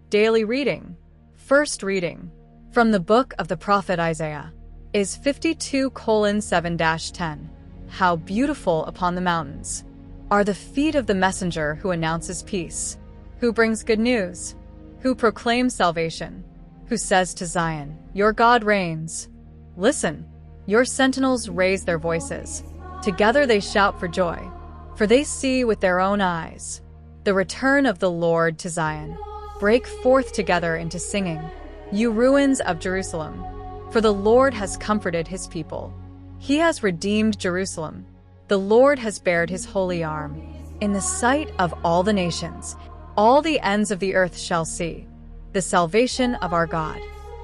Daily reading. First reading from the book of the prophet Isaiah is 52:7-10. How beautiful upon the mountains are the feet of the messenger who announces peace, who brings good news, who proclaims salvation, who says to Zion, "Your God reigns." Listen, your sentinels raise their voices. Together they shout for joy, for they see with their own eyes the return of the Lord to Zion. Break forth together into singing, you ruins of Jerusalem, for the Lord has comforted his people. He has redeemed Jerusalem. The Lord has bared his holy arm. In the sight of all the nations, all the ends of the earth shall see the salvation of our God.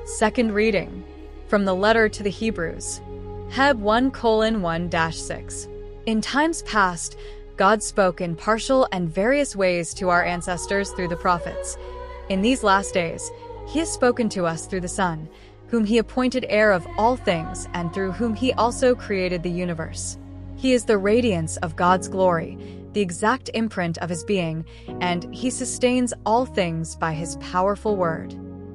Second reading from the letter to the Hebrews. Heb 1:1-6. In times past, God spoke in partial and various ways to our ancestors through the prophets. In these last days, he has spoken to us through the Son, whom he appointed heir of all things and through whom he also created the universe. He is the radiance of God's glory, the exact imprint of his being, and he sustains all things by his powerful word.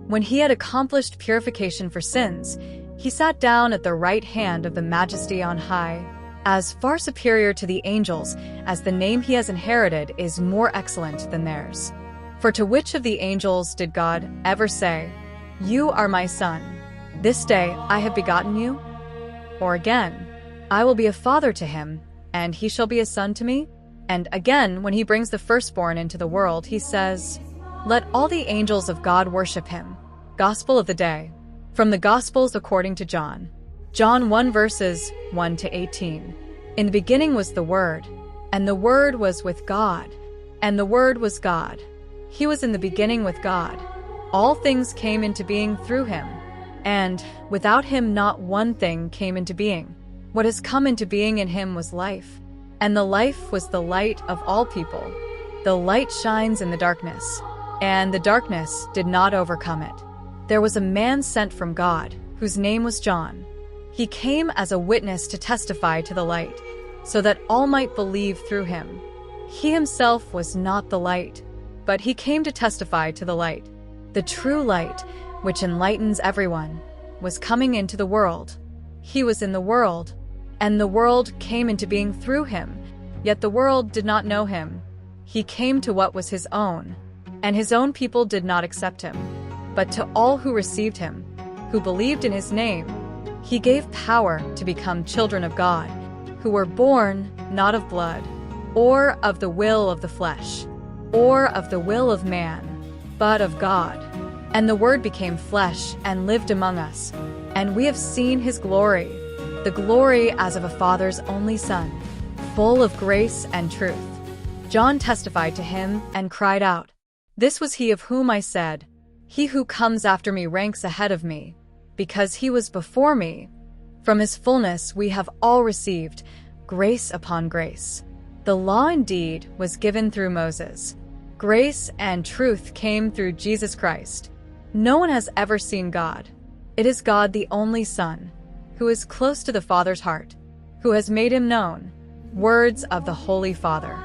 When he had accomplished purification for sins, he sat down at the right hand of the Majesty on high, as far superior to the angels as the name he has inherited is more excellent than theirs. For to which of the angels did God ever say, "You are my son, this day I have begotten you"? Or again, "I will be a father to him, and he shall be a son to me"? And again, when he brings the firstborn into the world, he says, "Let all the angels of God worship him." Gospel of the day. From the Gospels according to John. John 1:1-18. In the beginning was the Word, and the Word was with God, and the Word was God. He was in the beginning with God. All things came into being through him, and without him not one thing came into being. What has come into being in him was life, and the life was the light of all people. The light shines in the darkness, and the darkness did not overcome it. There was a man sent from God, whose name was John. He came as a witness to testify to the light, so that all might believe through him. He himself was not the light, but he came to testify to the light. The true light, which enlightens everyone, was coming into the world. He was in the world, and the world came into being through him, yet the world did not know him. He came to what was his own, and his own people did not accept him. But to all who received him, who believed in his name, he gave power to become children of God, who were born not of blood, or of the will of the flesh, or of the will of man, but of God. And the Word became flesh and lived among us, and we have seen his glory, the glory as of a Father's only Son, full of grace and truth. John testified to him and cried out, "This was he of whom I said, 'He who comes after me ranks ahead of me, because he was before me.' From his fullness we have all received grace upon grace. The law indeed was given through Moses. Grace and truth came through Jesus Christ. No one has ever seen God. It is God, the only Son, who is close to the Father's heart, who has made him known." Words of the Holy Father.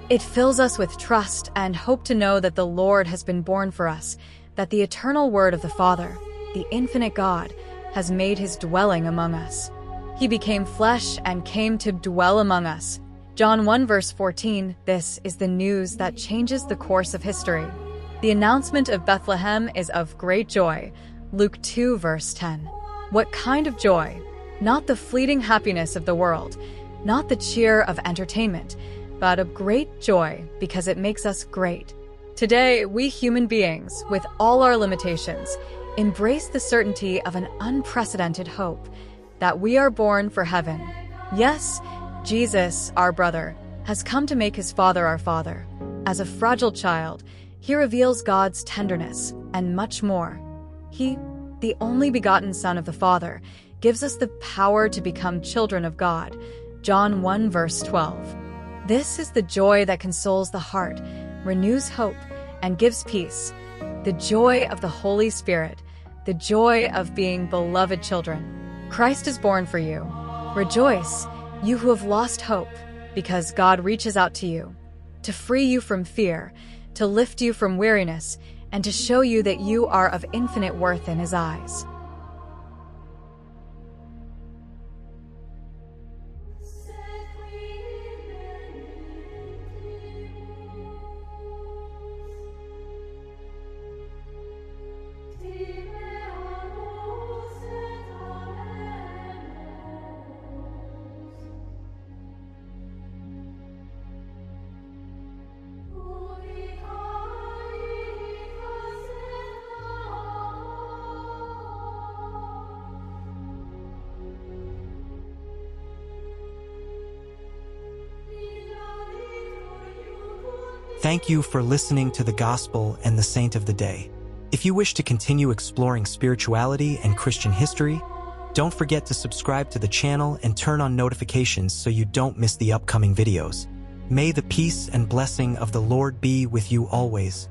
It fills us with trust and hope to know that the Lord has been born for us, that the eternal Word of the Father, the infinite God, has made his dwelling among us. He became flesh and came to dwell among us. John 1:14. This is the news that changes the course of history. The announcement of Bethlehem is of great joy. Luke 2:10. What kind of joy? Not the fleeting happiness of the world, not the cheer of entertainment, but of great joy because it makes us great. Today, we human beings, with all our limitations, embrace the certainty of an unprecedented hope, that we are born for heaven. Yes, Jesus, our brother, has come to make his Father our Father. As a fragile child, he reveals God's tenderness and much more. He, the only begotten Son of the Father, gives us the power to become children of God. John 1:12. This is the joy that consoles the heart, renews hope, and gives peace. The joy of the Holy Spirit, the joy of being beloved children. Christ is born for you. Rejoice, you who have lost hope, because God reaches out to you, to free you from fear, to lift you from weariness, and to show you that you are of infinite worth in His eyes. Thank you for listening to the Gospel and the Saint of the Day. If you wish to continue exploring spirituality and Christian history, don't forget to subscribe to the channel and turn on notifications so you don't miss the upcoming videos. May the peace and blessing of the Lord be with you always.